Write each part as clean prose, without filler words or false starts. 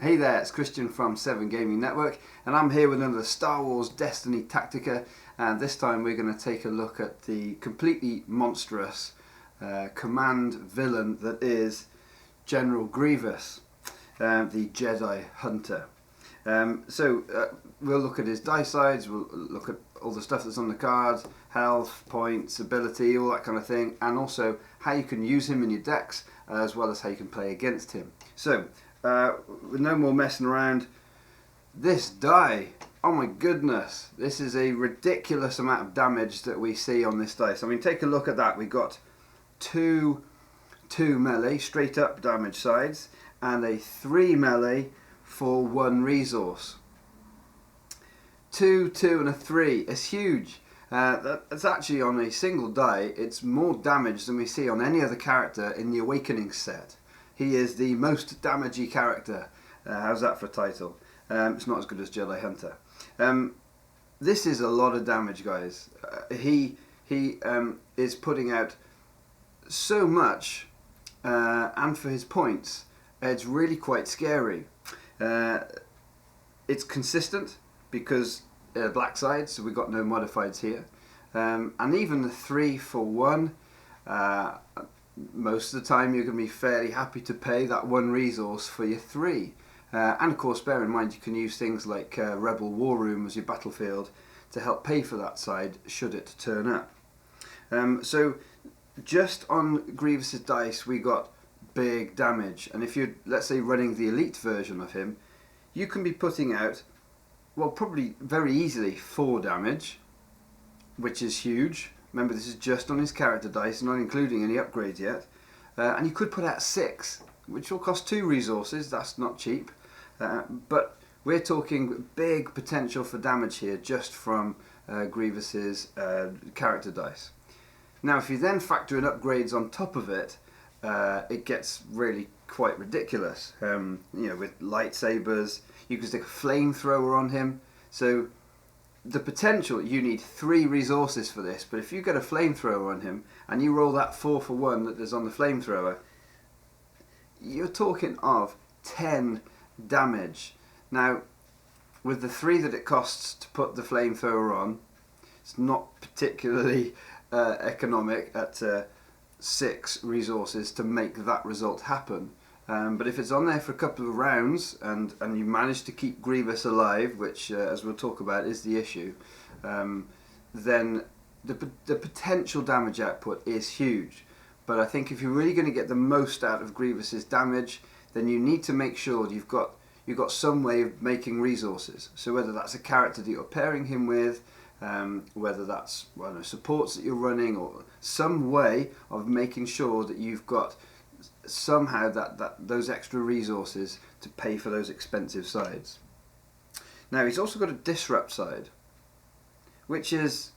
Hey there, it's Christian from 7 Gaming Network, and I'm here with another Star Wars Destiny Tactica, and this time we're going to take a look at the completely monstrous command villain that is General Grievous, the Jedi Hunter. We'll look at his dice sides, we'll look at all the stuff that's on the cards, health, points, ability, all that kind of thing, and also how you can use him in your decks, as well as how you can play against him. So, with no more messing around, this die, oh my goodness, this is a ridiculous amount of damage that we see on this dice. I mean, take a look at that. We've got two melee straight up damage sides and a 3 melee for 1 resource. 2, 2 and a 3 is huge. That's actually on a single die, it's more damage than we see on any other character in the Awakening set. He is the most damagey character. How's that for a title? It's not as good as Jedi Hunter. This is a lot of damage, guys. He is putting out so much, and for his points, it's really quite scary. It's consistent because black side, so we've got no modifieds here. And even the 3 for 1, most of the time you're going to be fairly happy to pay that 1 resource for your 3. And of course, bear in mind you can use things like Rebel War Room as your battlefield to help pay for that side should it turn up. So just on Grievous's dice we got big damage, and if you're, let's say, running the elite version of him, you can be putting out, well, probably very easily 4 damage, which is huge. Remember, this is just on his character dice, not including any upgrades yet. And you could put out 6, which will cost 2 resources. That's not cheap. But we're talking big potential for damage here just from Grievous's character dice. Now, if you then factor in upgrades on top of it, it gets really quite ridiculous. You know, with lightsabers, you can stick a flamethrower on him. So the potential, you need 3 resources for this, but if you get a flamethrower on him and you roll that 4 for 1 that is on the flamethrower, you're talking of 10 damage. Now, with the 3 that it costs to put the flamethrower on, it's not particularly economic at 6 resources to make that result happen. But if it's on there for a couple of rounds and you manage to keep Grievous alive, which as we'll talk about is the issue, then the potential damage output is huge. But I think if you're really going to get the most out of Grievous's damage, then you need to make sure you've got some way of making resources. So whether that's a character that you're pairing him with, whether that's, well, no, supports that you're running, or some way of making sure that you've got somehow those extra resources to pay for those expensive sides. Now, he's also got a disrupt side, which is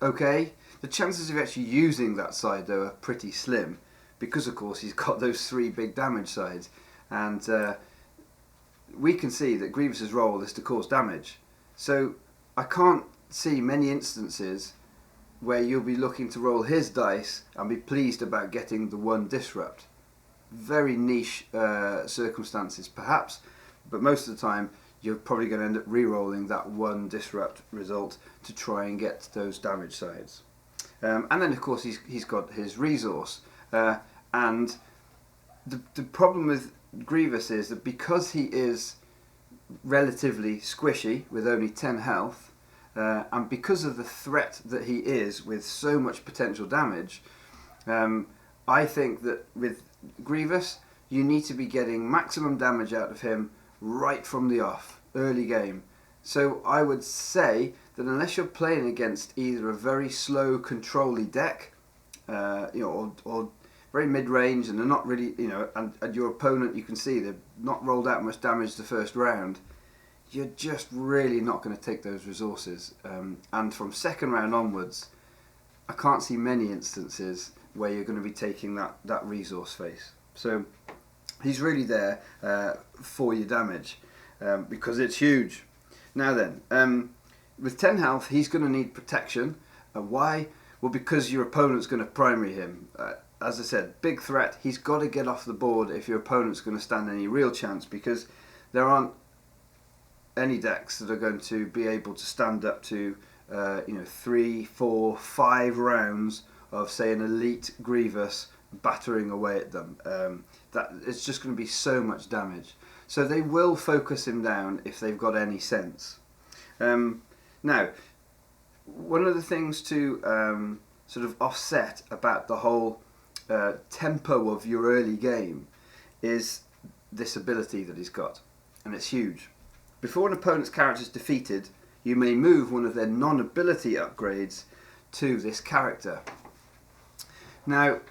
okay. The chances of actually using that side, though, are pretty slim, because of course he's got those 3 big damage sides, and we can see that Grievous's role is to cause damage. So I can't see many instances where you'll be looking to roll his dice and be pleased about getting the 1 disrupt. Very niche circumstances perhaps, but most of the time you're probably going to end up re-rolling that 1 disrupt result to try and get those damage sides. And then of course he's got his resource, and the problem with Grievous is that because he is relatively squishy with only 10 health, and because of the threat that he is with so much potential damage, I think that with Grievous you need to be getting maximum damage out of him right from the off, early game. So I would say that unless you're playing against either a very slow control-y deck, or very mid-range, and they're not really, and your opponent, you can see they've not rolled out much damage the first round, you're just really not going to take those resources. And from second round onwards, I can't see many instances where you're going to be taking that resource face. So he's really there for your damage, because it's huge. Now then, with 10 health, he's going to need protection. Why? Well, because your opponent's going to primary him. as I said, big threat. He's got to get off the board if your opponent's going to stand any real chance, because there aren't any decks that are going to be able to stand up to 3, 4, 5 rounds of, say, an elite Grievous battering away at them. That it's just going to be so much damage. So they will focus him down if they've got any sense. Now, one of the things to sort of offset about the whole tempo of your early game is this ability that he's got, and it's huge. Before an opponent's character is defeated, you may move one of their non-ability upgrades to this character. Now,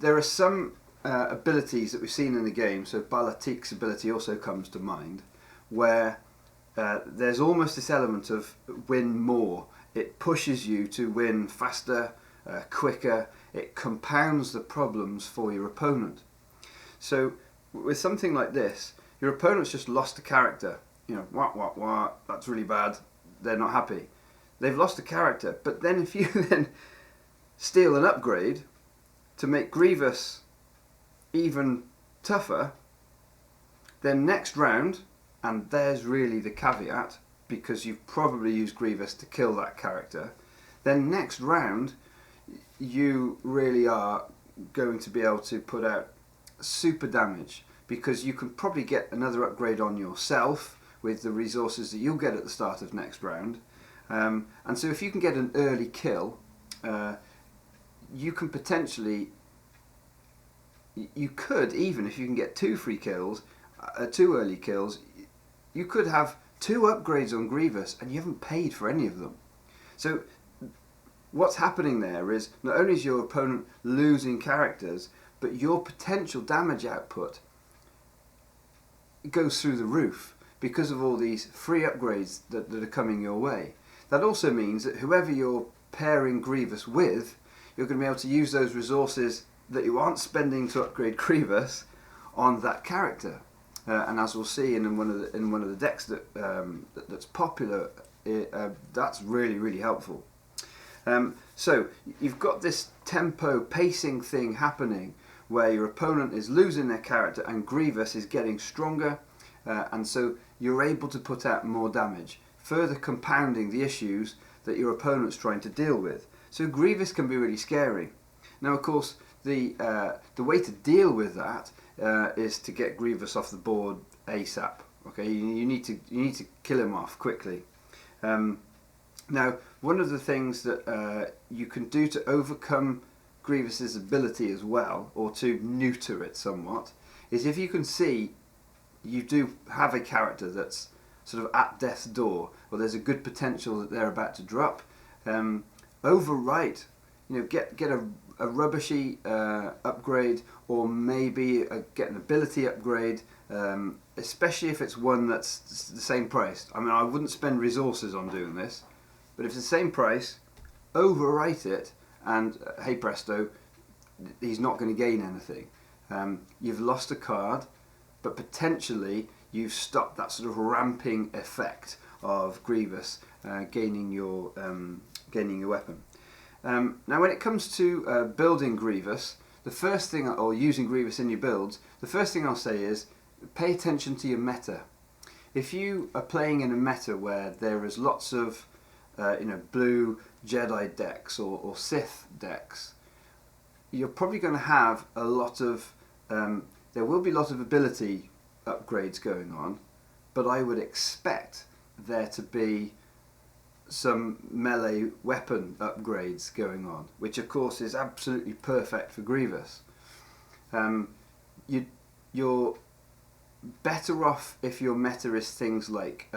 there are some abilities that we've seen in the game, so Balatik's ability also comes to mind, where there's almost this element of win more. It pushes you to win faster, quicker. It compounds the problems for your opponent. So with something like this, your opponent's just lost a character. That's really bad. They're not happy. They've lost a character. But then if you then steal an upgrade to make Grievous even tougher, then next round, and there's really the caveat, because you've probably used Grievous to kill that character, then next round you really are going to be able to put out super damage, because you can probably get another upgrade on yourself with the resources that you'll get at the start of next round. And so if you can get an early kill, you can potentially, you could, even if you can get 2 free kills, 2 early kills, you could have 2 upgrades on Grievous and you haven't paid for any of them. So what's happening there is, not only is your opponent losing characters, but your potential damage output goes through the roof because of all these free upgrades that are coming your way. That also means that whoever you're pairing Grievous with, you're going to be able to use those resources that you aren't spending to upgrade Grievous on that character. And as we'll see in one of the decks that's popular, that's really helpful. So you've got this tempo pacing thing happening where your opponent is losing their character and Grievous is getting stronger, and so you're able to put out more damage, further compounding the issues that your opponent's trying to deal with. So Grievous can be really scary. Now, of course, the way to deal with that is to get Grievous off the board ASAP. Okay, you need to kill him off quickly. Now, one of the things that you can do to overcome Grievous's ability as well, or to neuter it somewhat, is if you can see you do have a character that's sort of at death's door, or there's a good potential that they're about to drop, overwrite, get a rubbishy upgrade, or maybe get an ability upgrade, especially if it's one that's the same price. I mean, I wouldn't spend resources on doing this, but if it's the same price, overwrite it, and hey presto, he's not going to gain anything. You've lost a card, but potentially you've stopped that sort of ramping effect of Grievous gaining your weapon. Now, when it comes to building Grievous, the first thing, or using Grievous in your builds, the first thing I'll say is pay attention to your meta. If you are playing in a meta where there is lots of blue Jedi decks or Sith decks, you're probably going to have a lot of there will be a lot of ability upgrades going on, but I would expect there to be some melee weapon upgrades going on, which of course is absolutely perfect for Grievous. You're better off if your meta is things like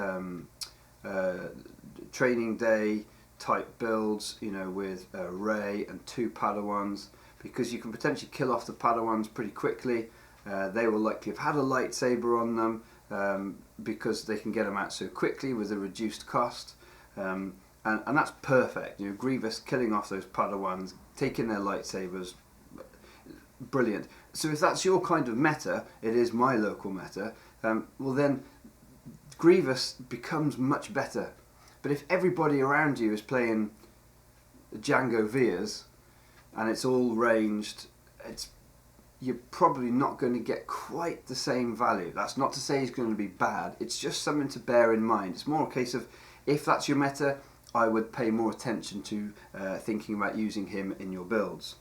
training day type builds, with Rey and 2 Padawans, because you can potentially kill off the Padawans pretty quickly. They will likely have had a lightsaber on them because they can get them out so quickly with a reduced cost. And that's perfect. Grievous killing off those Padawans, taking their lightsabers, brilliant. So if that's your kind of meta, it is my local meta, well then Grievous becomes much better. But if everybody around you is playing Django Veers, and it's all ranged you're probably not going to get quite the same value. That's not to say he's going to be bad, it's just something to bear in mind. It's more a case of, if that's your meta, I would pay more attention to thinking about using him in your builds.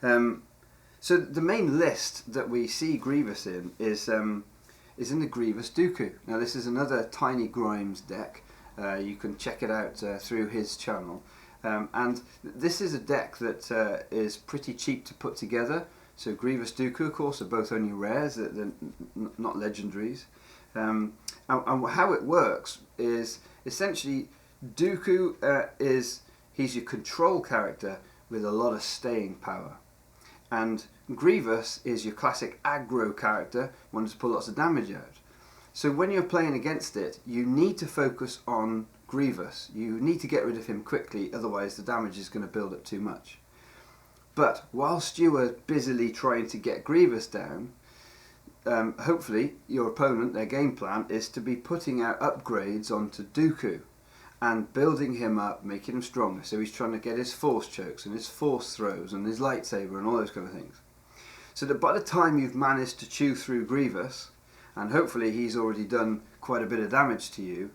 So the main list that we see Grievous in is in the Grievous Dooku. Now this is another Tiny Grimes deck. You can check it out through his channel. And this is a deck that is pretty cheap to put together. So Grievous Dooku, of course, are both only rares, they're not legendaries. And how it works is essentially Dooku he's your control character with a lot of staying power. And Grievous is your classic aggro character, wanting to pull lots of damage out. So when you're playing against it, you need to focus on Grievous. You need to get rid of him quickly, otherwise the damage is going to build up too much. But whilst you are busily trying to get Grievous down, hopefully your opponent, their game plan, is to be putting out upgrades onto Dooku and building him up, making him stronger. So he's trying to get his force chokes and his force throws and his lightsaber and all those kind of things. So that by the time you've managed to chew through Grievous, and hopefully he's already done quite a bit of damage to you,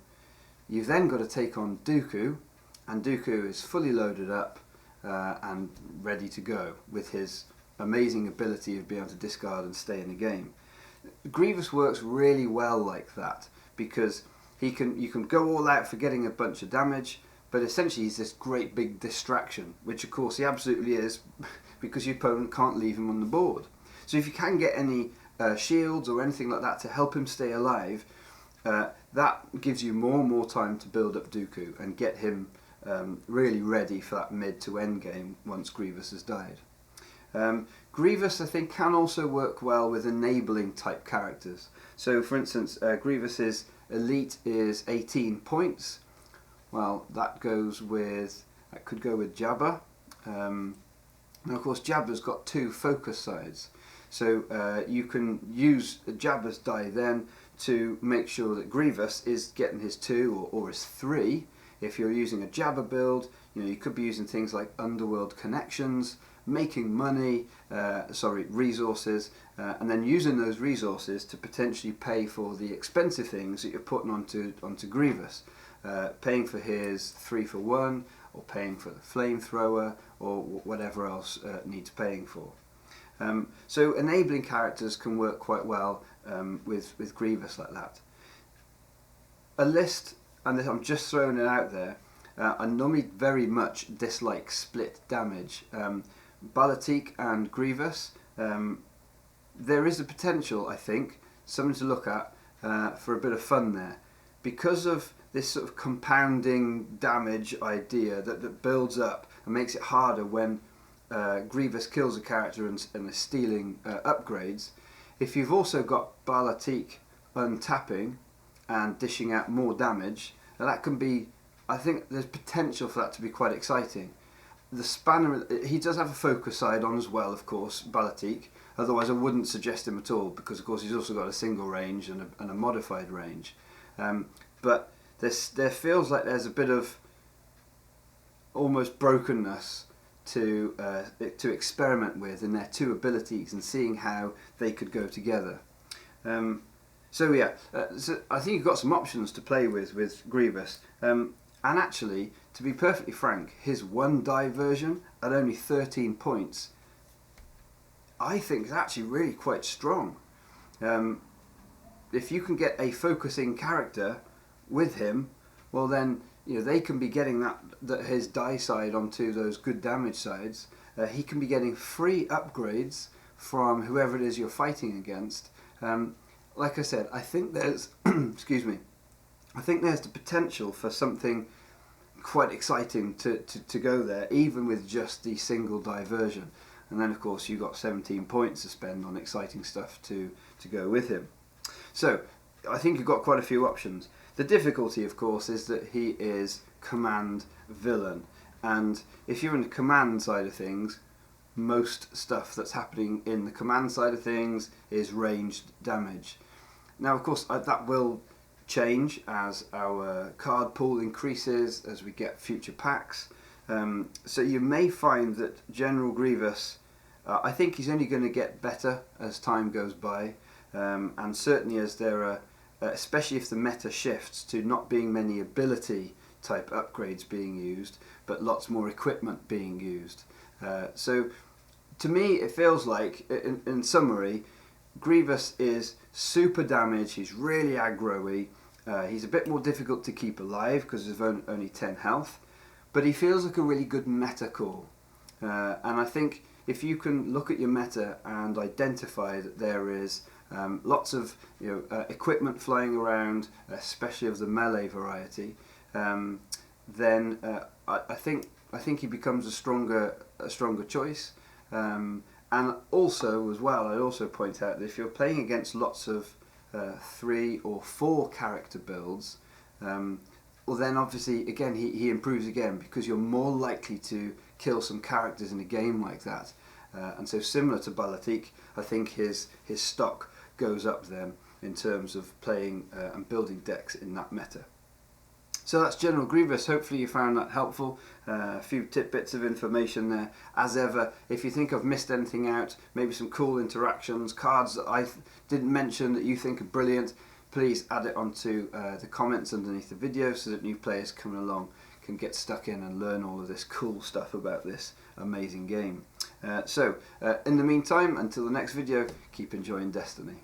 you've then got to take on Dooku, and Dooku is fully loaded up and ready to go with his amazing ability of being able to discard and stay in the game. Grievous works really well like that, because you can go all out for getting a bunch of damage, but essentially he's this great big distraction, which of course he absolutely is, because your opponent can't leave him on the board. So if you can get any shields or anything like that to help him stay alive, that gives you more and more time to build up Dooku and get him really ready for that mid to end game once Grievous has died. Grievous, I think, can also work well with enabling type characters. So for instance, Grievous's elite is 18 points. Well, that could go with Jabba. Now of course Jabba's got 2 focus sides. So you can use Jabba's die then to make sure that Grievous is getting his 2 or his 3. If you're using a Jabba build, you could be using things like underworld connections, making money, resources, and then using those resources to potentially pay for the expensive things that you're putting onto Grievous, paying for his 3-for-1, or paying for the flamethrower, or whatever else needs paying for. So enabling characters can work quite well with Grievous like that. A list, and I'm just throwing it out there, I normally very much dislike split damage. Balatik and Grievous, there is a potential, I think, something to look at for a bit of fun there. Because of this sort of compounding damage idea that builds up and makes it harder when Grievous kills a character and is stealing upgrades. If you've also got Balatik untapping and dishing out more damage, that can be, I think there's potential for that to be quite exciting. The spanner, he does have a focus side on as well, of course, Balatik, otherwise I wouldn't suggest him at all, because of course he's also got a single range and a modified range. But there feels like there's a bit of almost brokenness to experiment with in their 2 abilities and seeing how they could go together. So I think you've got some options to play with Grievous. And actually, to be perfectly frank, his 1 die version at only 13 points, I think is actually really quite strong. If you can get a focusing character with him, well then, they can be getting that his die side onto those good damage sides. He can be getting free upgrades from whoever it is you're fighting against. Like I said, I think there's excuse me, I think there's the potential for something quite exciting to go there, even with just the single die version. And then of course you've got 17 points to spend on exciting stuff to go with him. So I think you've got quite a few options. The difficulty, of course, is that he is command villain, and if you're in the command side of things, most stuff that's happening in the command side of things is ranged damage. Now, of course, that will change as our card pool increases, as we get future packs. So you may find that General Grievous I think he's only going to get better as time goes by, and certainly as there are, especially if the meta shifts to not being many ability type upgrades being used, but lots more equipment being used. So to me it feels like, in summary, Grievous is super damage, he's really aggro-y, he's a bit more difficult to keep alive because of only 10 health, but he feels like a really good meta call. And I think if you can look at your meta and identify that there is lots of equipment flying around, especially of the melee variety, then I think he becomes a stronger choice. And also, as well, I'd also point out that if you're playing against lots of 3 or 4 character builds, well then obviously again he improves again, because you're more likely to kill some characters in a game like that. And so similar to Balatik, I think his stock goes up then in terms of playing and building decks in that meta. So that's General Grievous. Hopefully you found that helpful. A few tidbits of information there. As ever, if you think I've missed anything out, maybe some cool interactions, cards that I didn't mention that you think are brilliant, please add it onto the comments underneath the video so that new players coming along can get stuck in and learn all of this cool stuff about this amazing game. So in the meantime, until the next video, keep enjoying Destiny.